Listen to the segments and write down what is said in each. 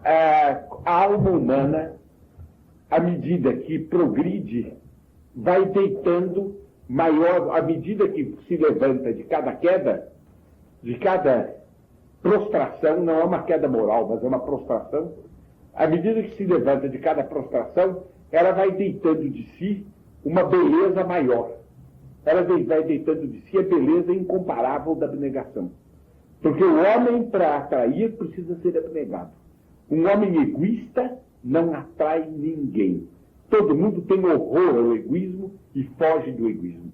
a alma humana, à medida que progride, vai deitando maior, à medida que se levanta de cada queda, de cada prostração, não é uma queda moral, mas é uma prostração, à medida que se levanta de cada prostração, ela vai deitando de si uma beleza maior. Ela vai deitando de si a beleza incomparável da abnegação. Porque o homem, para atrair, precisa ser abnegado. Um homem egoísta não atrai ninguém. Todo mundo tem horror ao egoísmo e foge do egoísmo.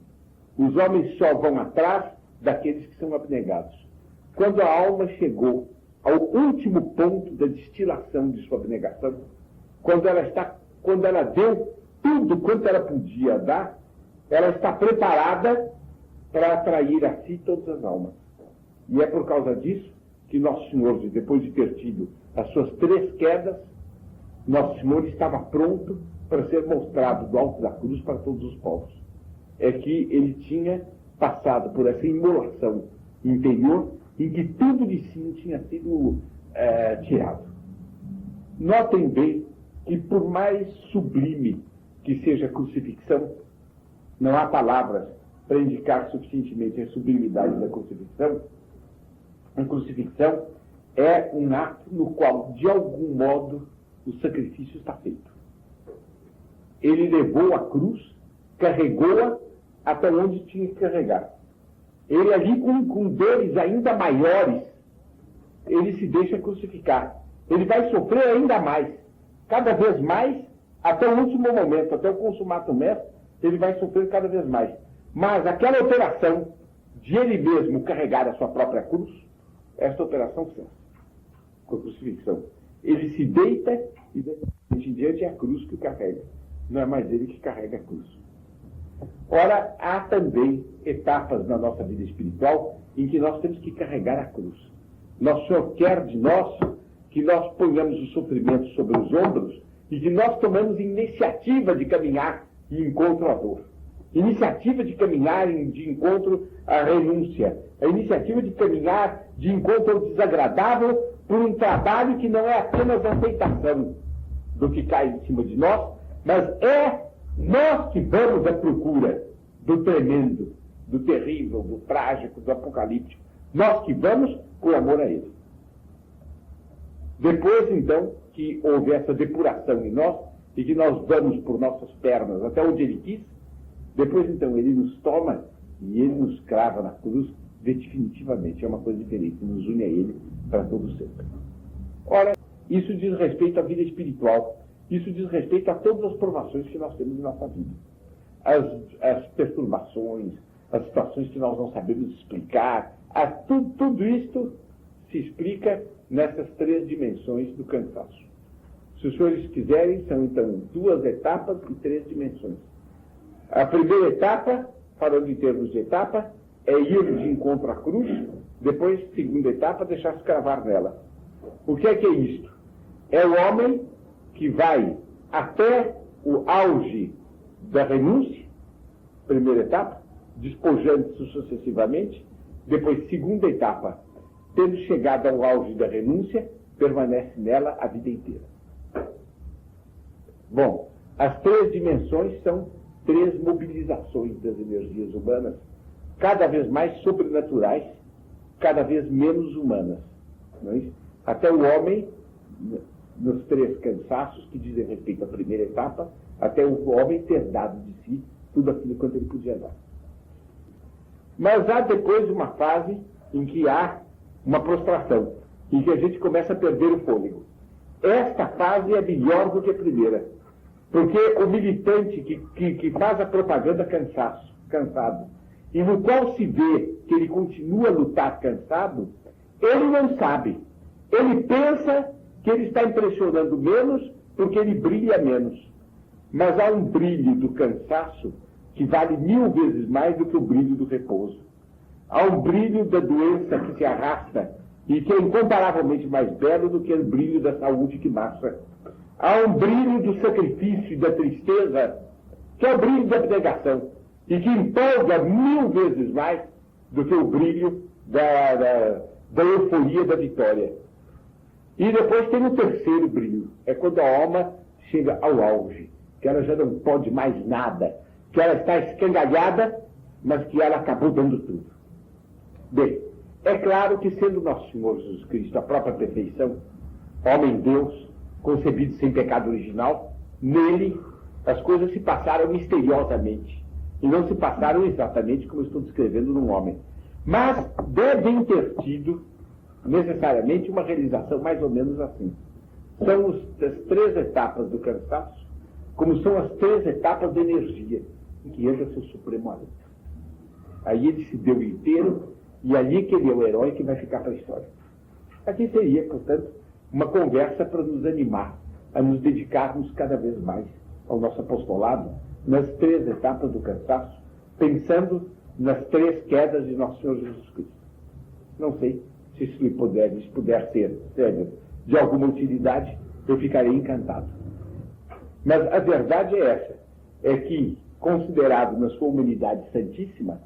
Os homens só vão atrás daqueles que são abnegados. Quando a alma chegou ao último ponto da destilação de sua abnegação, quando ela deu tudo quanto ela podia dar, ela está preparada para atrair a si todas as almas. E é por causa disso que Nosso Senhor, depois de ter tido as suas 3 quedas, Nosso Senhor estava pronto para ser mostrado do alto da cruz para todos os povos. É que ele tinha passado por essa imolação interior em que tudo de si tinha sido tirado. Notem bem que por mais sublime que seja a crucifixão, não há palavras para indicar suficientemente a sublimidade da crucifixão. A crucifixão é um ato no qual, de algum modo, o sacrifício está feito. Ele levou a cruz, carregou-a até onde tinha que carregar. Ele ali, com dores ainda maiores, ele se deixa crucificar. Ele vai sofrer ainda mais. Cada vez mais, até o último momento, até o consumatum est, ele vai sofrer cada vez mais. Mas aquela operação de ele mesmo carregar a sua própria cruz, esta operação cessa com a crucifixão. Ele se deita e em diante é a cruz que o carrega. Não é mais ele que carrega a cruz. Ora, há também etapas na nossa vida espiritual em que nós temos que carregar a cruz. Nosso Senhor quer de nós que nós ponhamos o sofrimento sobre os ombros e que nós tomemos iniciativa de caminhar de encontro à dor. Iniciativa de caminhar de encontro à renúncia. A iniciativa de caminhar de encontro ao desagradável por um trabalho que não é apenas a aceitação do que cai em cima de nós, mas é nós que vamos à procura do tremendo, do terrível, do trágico, do apocalíptico. Nós que vamos por amor a ele. Depois, então, que houve essa depuração em nós, e que nós vamos por nossas pernas até onde ele quis, depois, então, ele nos toma e ele nos crava na cruz definitivamente. É uma coisa diferente, nos une a ele para todo sempre. Ora, isso diz respeito à vida espiritual. Isso diz respeito a todas as provações que nós temos em nossa vida. As perturbações, as situações que nós não sabemos explicar, tudo isto se explica nessas 3 dimensões do cansaço. Se os senhores quiserem, são então 2 etapas e 3 dimensões. A primeira etapa, falando em termos de etapa, é ir de encontro à cruz, depois, segunda etapa, deixar-se cravar nela. O que é isto? É o homem que vai até o auge da renúncia, primeira etapa, despojando-se sucessivamente, depois, segunda etapa, tendo chegado ao auge da renúncia, permanece nela a vida inteira. Bom, as 3 dimensões são 3 mobilizações das energias humanas, cada vez mais sobrenaturais, cada vez menos humanas. Não é isso? Até o homem, nos 3 cansaços que dizem respeito à primeira etapa, até o homem ter dado de si tudo aquilo quanto ele podia dar. Mas há depois uma fase em que há uma prostração, em que a gente começa a perder o fôlego. Esta fase é melhor do que a primeira, porque o militante que faz a propaganda cansado, e no qual se vê que ele continua a lutar cansado, ele não sabe. Ele pensa que ele está impressionando menos porque ele brilha menos. Mas há um brilho do cansaço que vale 1000 vezes mais do que o brilho do repouso. Há um brilho da doença que se arrasta e que é incomparavelmente mais belo do que o brilho da saúde que marcha. Há um brilho do sacrifício e da tristeza, que é o brilho da abnegação, e que empolga 1000 vezes mais do que o brilho da euforia da vitória. E depois tem o terceiro brilho, é quando a alma chega ao auge, que ela já não pode mais nada, que ela está escangalhada, mas que ela acabou dando tudo. Bem, é claro que sendo nosso Senhor Jesus Cristo a própria perfeição, homem-Deus, concebido sem pecado original, nele as coisas se passaram misteriosamente e não se passaram exatamente como eu estou descrevendo num homem. Mas devem ter tido necessariamente uma realização mais ou menos assim. São as 3 etapas do cansaço, como são as 3 etapas da energia, em que entra seu supremo alento. Aí ele se deu inteiro, e ali que ele é o herói que vai ficar para a história. Aqui seria, portanto, uma conversa para nos animar, a nos dedicarmos cada vez mais ao nosso apostolado, nas 3 etapas do cansaço, pensando nas 3 quedas de nosso Senhor Jesus Cristo. Não sei se isso puder ser, sério, de alguma utilidade, eu ficarei encantado. Mas a verdade é essa, é que, considerado na sua humanidade santíssima,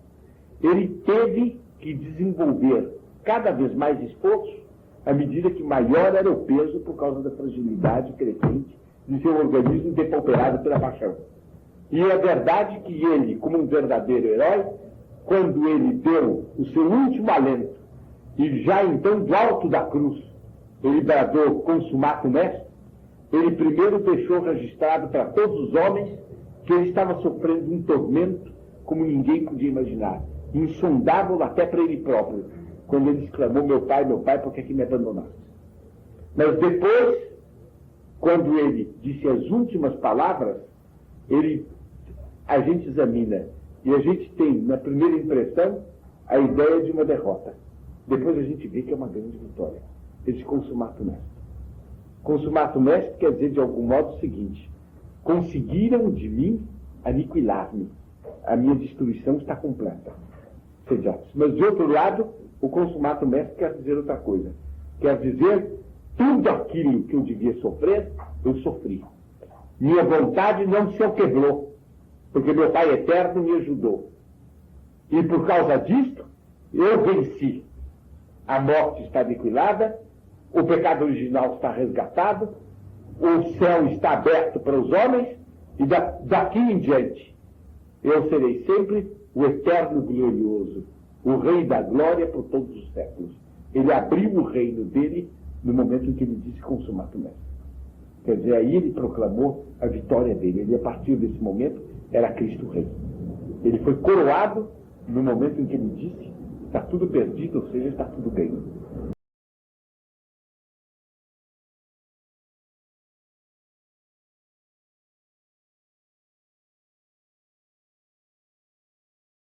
ele teve que desenvolver cada vez mais esforço à medida que maior era o peso por causa da fragilidade crescente de seu organismo depauperado pela paixão. E é verdade que ele, como um verdadeiro herói, quando ele deu o seu último alento, e já então do alto da cruz, ele bradou consumatum est, ele primeiro deixou registrado para todos os homens que ele estava sofrendo um tormento como ninguém podia imaginar, insondável até para ele próprio, quando ele exclamou: meu pai, por que é que me abandonaste? Mas depois, quando ele disse as últimas palavras, a gente examina e a gente tem, na primeira impressão, a ideia de uma derrota. Depois a gente vê que é uma grande vitória. Esse consumatum est. Consumatum est quer dizer, de algum modo, o seguinte: conseguiram de mim aniquilar-me. A minha destruição está completa. Mas, de outro lado, o consumatum est quer dizer outra coisa. Quer dizer, tudo aquilo que eu devia sofrer, eu sofri. Minha vontade não se quebrou, porque meu Pai Eterno me ajudou. E por causa disto, eu venci. A morte está aniquilada, o pecado original está resgatado, o céu está aberto para os homens, e daqui em diante eu serei sempre o eterno glorioso, o Rei da glória por todos os séculos. Ele abriu o reino dele no momento em que ele disse consumatum est. Quer dizer, aí ele proclamou a vitória dele. Ele, a partir desse momento, era Cristo Rei. Ele foi coroado no momento em que ele disse: está tudo perdido, ou seja, está tudo ganho.